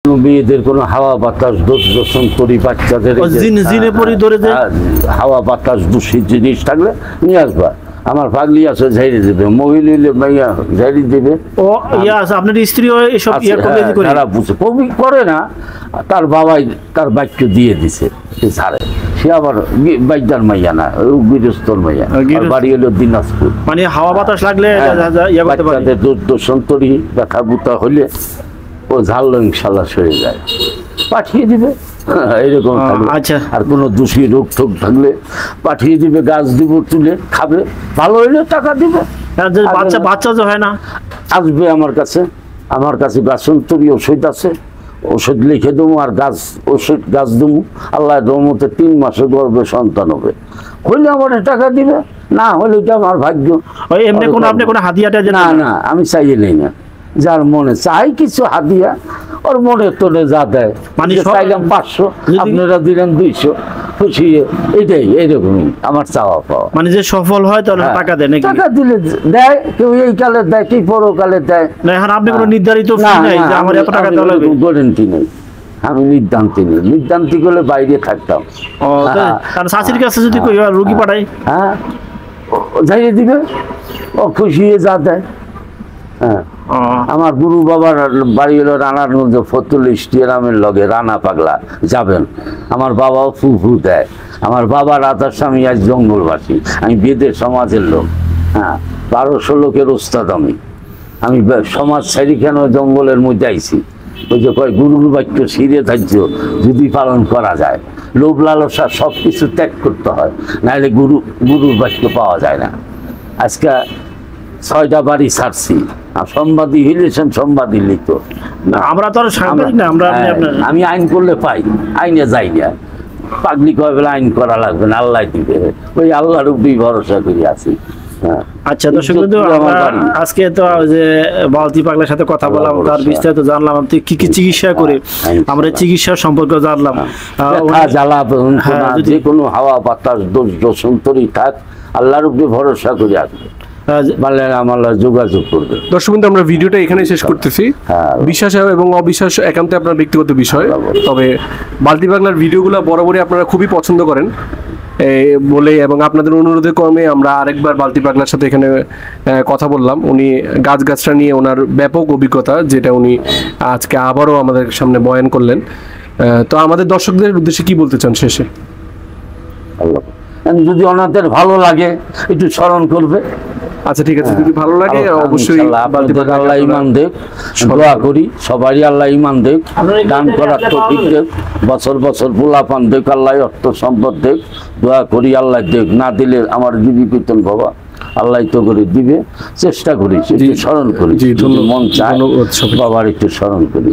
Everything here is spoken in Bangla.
মেয়েদের কোনো হাওয়া বাতাস দূষণ করি বাচ্চাদের হাওয়া বাতাস দূষিত জিনিস থাকলে নিয়ে আসবা। আমার পাগলি আছে ঝাইরে দেবে, মহিলা মাইয়া ঝাইরে দেবে। ও ইয়া আছে আপনার স্ত্রী এসব ইয়া করে তারা বুঝে কবি করে না, তার বাবাই তার বাক্য দিয়ে দিছে ছাড়ে। সে আবার বাইদার মাইয়া না, গৃহস্থর মাইয়া, বাড়ি হলো দিনাজপুর। মানে হাওয়া বাতাস লাগলে বাচ্চাদের দূষণ তরি ব্যথা বুতা হলে ও ঝাল ইনশাল্লাহ সরে যায়, পাঠিয়ে দিবে এরকম। আচ্ছা, আর কোনো দোষী রোগ ঠোক থাকলে পাঠিয়ে দিবে, গাছ দিব তুলে খাবে, ভালো হইলে টাকা দিবে। বাচ্চা তো হয় না, আসবে আমার কাছে গাছন্তরী ওষুধ আছে, ওষুধ লিখে দেবো আর গাছ দেবো। আল্লাহ রহমতে 3 মাসে গর্ভে সন্তান হবে, হইলে আমার টাকা দিবে, না হলে এটা আমার ভাগ্য। এমনি কোনো আপনি কোনো হাদিয়াটা না আমি চাইয়ে নেই না, যার মনে চাই কিছু হাদিয়া ওর মনে তোলে যা দেয়। মানে চাইলাম 500, আপনারা দিলেন 200, খুশি, এইটাই এইরকমই আমার চাওয়া পাওয়া। মানে যে সফল হয় তাহলে টাকা দেয় নাকি? টাকা দিলে দেয়, কেউ এই কালে দেয়, কেউ পরকালে দেয় না। এখন আপনি কোনো নির্ধারিত ফি নাই যে আমার এত টাকা দেওয়া লাগবে, গ্যারান্টি নেই। আমি নির্দান্তি করলে বাইরে থাকতাম। কারণ শাশুড়ির কাছে যদি রোগী পাঠাই, হ্যাঁ যাইয়ে দিবে, ও খুশি হয়ে যা দেয়। হ্যাঁ, আমার গুরু বাবার বাড়ি হলো রানার মধ্যে ফতুল স্টেডিয়ামের লগে, রানা পাগলা যাবেন। আমার বাবাও ফু দেয়। আমার বাবা রাতার স্বামী আজ জঙ্গলবাসী, আমি বেদের সমাজের লোক। হ্যাঁ, 1200 লোকের ওস্তাদ আমি সমাজ ছাড়ি কেন জঙ্গলের মধ্যে আইছি। ওই যে কয় গুরুর বাক্য শিরে ধার্য যদি পালন করা যায়, লোভ লালসা সব কিছু ত্যাগ করতে হয়, নাহলে গুরুর বাক্য পাওয়া যায় না। আজকে 6টা বাড়ি ছাড়ছি, সম্বাদী হইলেছেন, সম্বাদী লিখ। আমরা তো সাংবাদিক না, আমি আইন করলে পাই, আইনে যাই না। পাগলি কয় বেলা আইন করা লাগবে না, আল্লাহ দিবে, ওই আল্লাহর উপরেই ভরসা করে আছি। আচ্ছা দর্শক, আজকে তো যে বালতি পাগলার সাথে কথা বললাম, তার বিস্তারিত জানলাম কি কি চিকিৎসা করে, আমরা চিকিৎসা সম্পর্কে জানলাম। যে কোনো হাওয়া বাতাস দূষণ তরি থাক, আল্লাহর উপরে ভরসা করে আসবে, যোগাযোগ করবে। দর্শক বন্ধু, আমরা ভিডিওটা এখানে শেষ করতেছি। বিশ্বাস এবং অবিশ্বাস একান্ত আপনার ব্যক্তিগত বিষয়, তবে বালতি পাগলার ভিডিওগুলো বরাবরই আপনারা খুবই পছন্দ করেন বলে এবং আপনাদের অনুরোধের ক্রমে আমরা আরেকবার বালতি পাগলার সাথে এখানে কথা বললাম। উনি গাছটা নিয়ে ওনার ব্যাপক অভিজ্ঞতা, যেটা উনি আজকে আবারও আমাদের সামনে বয়ান করলেন। তো আমাদের দর্শকদের উদ্দেশ্যে কি বলতে চান শেষে? যদি ওনাদের ভালো লাগে একটু স্মরণ করবে। আচ্ছা ঠিক আছে, যদি ভালো লাগে অবশ্যই। আল্লাহ ইমান দেখ, দোয়া করি সবারই আল্লাহ ইমান দেখ, দান করার তৌফিক দেখ, বছর পোলাপান দেখ, আল্লাহ অর্থ সম্পদ দেখ, দোয়া করি আল্লাহ দেখ। না দিলে আমার দিবি কীর্তন বাবা, আল্লাহ তো করে দিবে, চেষ্টা করি একটু স্মরণ করি, মন চায় বাবার একটু স্মরণ করি।